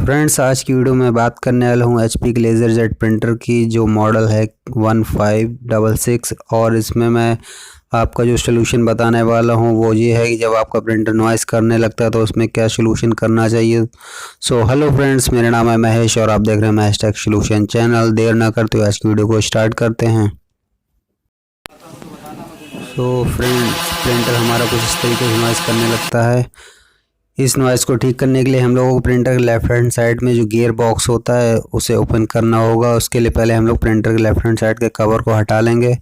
Friends, आज की video में बात करने वाला हूँ HP की लेज़र जेट प्रिंटर की, जो मॉडल है 1566। और इसमें मैं आपका जो सलूशन बताने वाला हूँ वो ये है कि जब आपका प्रिंटर नॉइज़ करने लगता है तो उसमें क्या सलूशन करना चाहिए। सो हेलो फ्रेंड्स, मेरा नाम है महेश और आप देख रहे हैं महेश टेक सलूशन चैनल। देर ना करते हुए आज की वीडियो को स्टार्ट करते हैं। सो फ्रेंड्स, प्रिंटर हमारा कुछ इस तरीके से नॉइज़ करने लगता है। इस नॉइज़ को ठीक करने के लिए हम लोगों को प्रिंटर के लेफ्ट हैंड साइड में जो गियर बॉक्स होता है उसे ओपन करना होगा। उसके लिए पहले हम लोग प्रिंटर के लेफ्ट हैंड साइड के कवर को हटा लेंगे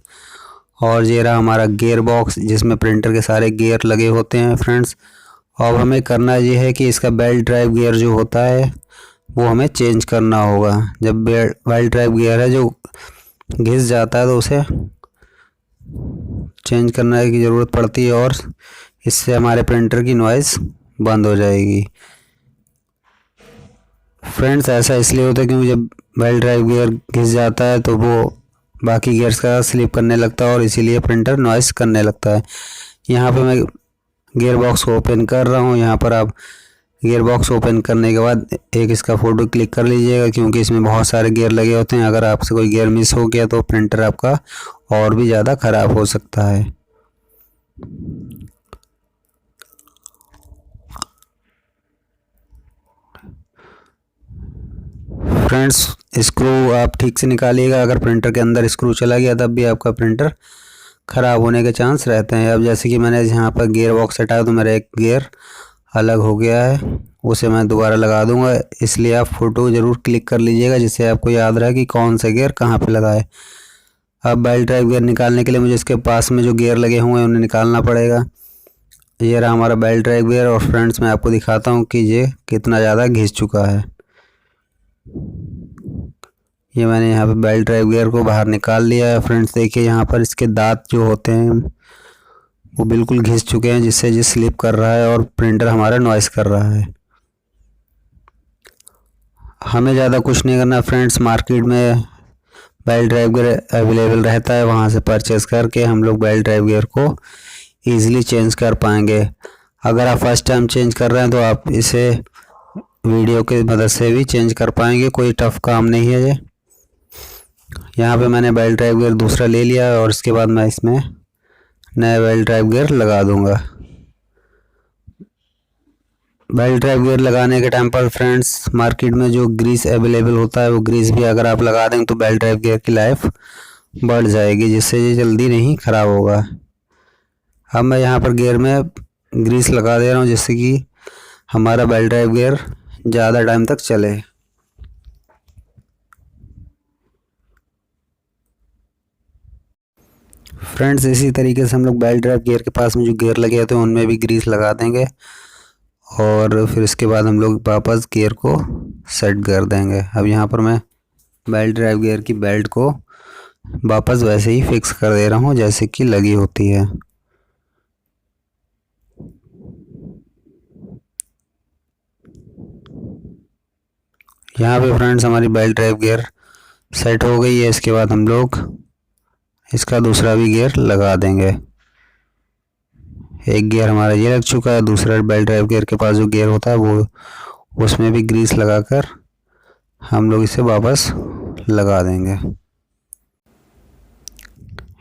और ये रहा हमारा गियर बॉक्स जिसमें प्रिंटर के सारे गियर लगे होते हैं फ्रेंड्स। अब हमें करना ये है कि इसका बेल्ट ड्राइव गियर जो होता है वो हमें चेंज करना होगा। जब बेल्ट ड्राइव गियर है जो घिस जाता है तो उसे चेंज करने की ज़रूरत पड़ती है और इससे हमारे प्रिंटर की नॉइज़ बंद हो जाएगी। फ्रेंड्स, ऐसा इसलिए होता है क्योंकि जब बेल्ट ड्राइव गियर घिस जाता है तो वो बाकी गियर्स का स्लिप करने लगता है और इसीलिए प्रिंटर नॉइज़ करने लगता है। यहाँ पे मैं गियर बॉक्स को ओपन कर रहा हूँ। यहाँ पर आप गियर बॉक्स ओपन करने के बाद एक इसका फ़ोटो क्लिक कर लीजिएगा क्योंकि इसमें बहुत सारे गियर लगे होते हैं। अगर आपसे कोई गियर मिस हो गया तो प्रिंटर आपका और भी ज़्यादा ख़राब हो सकता है। फ्रेंड्स, स्क्रू आप ठीक से निकालिएगा। अगर प्रिंटर के अंदर स्क्रू चला गया तब भी आपका प्रिंटर ख़राब होने के चांस रहते हैं। अब जैसे कि मैंने यहाँ पर गियर बॉक्स हटाया तो मेरा एक गियर अलग हो गया है, उसे मैं दोबारा लगा दूंगा। इसलिए आप फ़ोटो ज़रूर क्लिक कर लीजिएगा जिससे आपको याद रहे कि कौन सा गियर कहाँ पे लगा है। अब बेल्ट ड्राइव गियर निकालने के लिए मुझे इसके पास में जो गियर लगे हुए हैं उन्हें निकालना पड़ेगा। ये रहा हमारा बेल्ट ड्राइव गियर और फ्रेंड्स मैं आपको दिखाता हूँ कि ये कितना ज़्यादा घिस चुका है। ये मैंने यहाँ पे बेल्ट ड्राइव गियर को बाहर निकाल लिया है। फ्रेंड्स देखिए, यहाँ पर इसके दांत जो होते हैं वो बिल्कुल घिस चुके हैं जिससे ये स्लिप कर रहा है और प्रिंटर हमारा नॉइज़ कर रहा है। हमें ज़्यादा कुछ नहीं करना फ्रेंड्स, मार्केट में बेल्ट ड्राइव गियर अवेलेबल रहता है, वहाँ से परचेस करके हम लोग बेल्ट ड्राइव गियर को ईज़िली चेंज कर पाएंगे। अगर आप फर्स्ट टाइम चेंज कर रहे हैं तो आप इसे वीडियो की मदद से भी चेंज कर पाएंगे, कोई टफ काम नहीं है ये। यहाँ पे मैंने बेल्ट ड्राइव गियर दूसरा ले लिया और इसके बाद मैं इसमें नया बेल्ट ड्राइव गियर लगा दूंगा। बेल्ट ड्राइव गियर लगाने के टाइम पर फ्रेंड्स मार्केट में जो ग्रीस अवेलेबल होता है वो ग्रीस भी अगर आप लगा दें तो बेल्ट ड्राइव गियर की लाइफ बढ़ जाएगी, जिससे ये जल्दी नहीं ख़राब होगा। अब मैं यहाँ पर गियर में ग्रीस लगा दे रहा हूँ जिससे कि हमारा बेल्ट ड्राइव गियर ज़्यादा टाइम तक चले। फ्रेंड्स, इसी तरीके से हम लोग बेल्ट ड्राइव गियर के पास में जो गियर लगे होते हैं उनमें भी ग्रीस लगा देंगे और फिर इसके बाद हम लोग वापस गियर को सेट कर देंगे। अब यहाँ पर मैं बेल्ट ड्राइव गियर की बेल्ट को वापस वैसे ही फिक्स कर दे रहा हूँ जैसे कि लगी होती है। यहाँ पे फ्रेंड्स हमारी बेल्ट ड्राइव गियर सेट हो गई है। इसके बाद हम लोग इसका दूसरा भी गियर लगा देंगे। एक गियर हमारा ये लग चुका है, दूसरा बेल्ट ड्राइव गियर के पास जो गियर होता है वो उसमें भी ग्रीस लगाकर हम लोग इसे वापस लगा देंगे।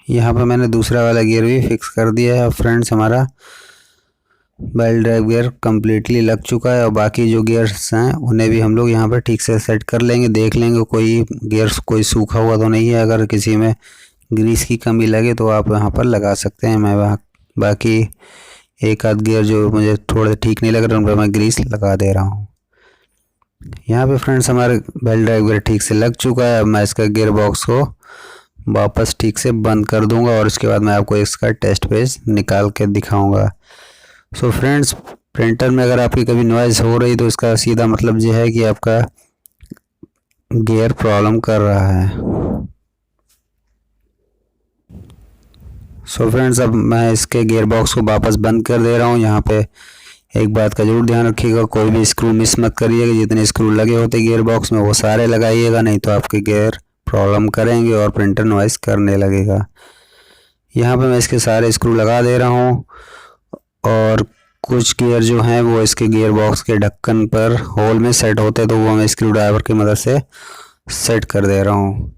यहाँ पर मैंने दूसरा वाला गियर भी फिक्स कर दिया है। फ्रेंड्स, हमारा बेल्ट ड्राइव गियर कम्प्लीटली लग चुका है और बाकी जो गियर्स हैं उन्हें भी हम लोग यहाँ पर ठीक से सेट कर लेंगे। देख लेंगे कोई गियर्स कोई सूखा हुआ तो नहीं है। अगर किसी में ग्रीस की कमी लगे तो आप यहाँ पर लगा सकते हैं। मैं बाकी एक आध गियर जो मुझे थोड़े ठीक नहीं लग रहे उन पर मैं ग्रीस लगा दे रहा हूँ। यहाँ पे फ्रेंड्स हमारे बेल्ट ड्राइव गियर ठीक से लग चुका है। अब मैं इसका गियर बॉक्स को वापस ठीक से बंद कर दूंगा और उसके बाद मैं आपको इसका टेस्ट पेज निकाल के दिखाऊंगा। सो फ्रेंड्स, प्रिंटर में अगर आपकी कभी नॉइज़ हो रही तो इसका सीधा मतलब ये है कि आपका गियर प्रॉब्लम कर रहा है। सो फ्रेंड्स, अब मैं इसके गियर बॉक्स को वापस बंद कर दे रहा हूँ। यहाँ पे एक बात का जरूर ध्यान रखिएगा, कोई भी स्क्रू मिस मत करिएगा। जितने स्क्रू लगे होते गियर बॉक्स में वो सारे लगाइएगा, नहीं तो आपके गियर प्रॉब्लम करेंगे और प्रिंटर नॉइज़ करने लगेगा। यहाँ पे मैं इसके सारे स्क्रू लगा दे रहा हूँ और कुछ गियर जो हैं वो इसके गियर बॉक्स के ढक्कन पर होल में सेट होते, तो वो मैं स्क्रू ड्राइवर की मदद से सेट कर दे रहा हूँ।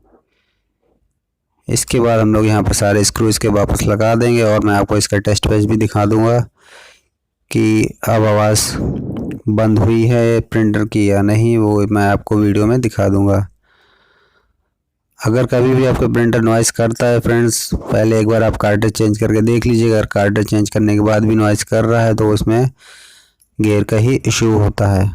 इसके बाद हम लोग यहाँ पर सारे स्क्रू इसके वापस लगा देंगे और मैं आपको इसका टेस्ट पेज भी दिखा दूँगा कि अब आवाज़ बंद हुई है प्रिंटर की या नहीं, वो मैं आपको वीडियो में दिखा दूँगा। अगर कभी भी आपका प्रिंटर नॉइज़ करता है फ्रेंड्स, पहले एक बार आप कार्ट्रिज चेंज करके देख लीजिए। अगर कार्ट्रिज चेंज करने के बाद भी नॉइज़ कर रहा है तो उसमें गियर का ही इशू होता है।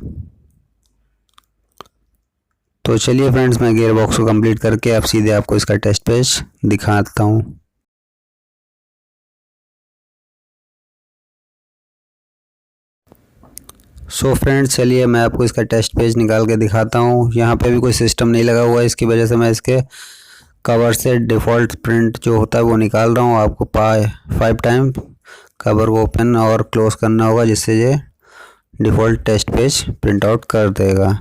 तो चलिए फ्रेंड्स, मैं गियर बॉक्स को कंप्लीट करके अब सीधे आपको इसका टेस्ट पेज दिखाता हूँ। सो फ्रेंड्स, चलिए मैं आपको इसका टेस्ट पेज निकाल के दिखाता हूँ। यहाँ पे भी कोई सिस्टम नहीं लगा हुआ है, इसकी वजह से मैं इसके कवर से डिफ़ॉल्ट प्रिंट जो होता है वो निकाल रहा हूँ। आपको 5 टाइम कवर को ओपन और क्लोज़ करना होगा, जिससे ये default test page print out कर देगा।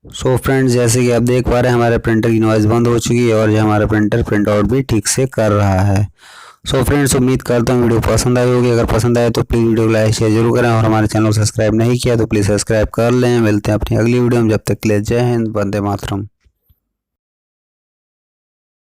सो फ्रेंड्स, जैसे कि आप देख पा रहे हैं हमारे प्रिंटर की नॉइज़ बंद हो चुकी है और ये हमारा प्रिंटर प्रिंट आउट भी ठीक से कर रहा है। सो फ्रेंड्स, उम्मीद करता हूँ वीडियो पसंद आई होगी। अगर पसंद आए तो प्लीज़ वीडियो को लाइक शेयर जरूर करें और हमारे चैनल को सब्सक्राइब नहीं किया तो प्लीज़ सब्सक्राइब कर लें। मिलते हैं अपनी अगली वीडियो में, जब तक के लिए जय हिंद, वंदे मातरम।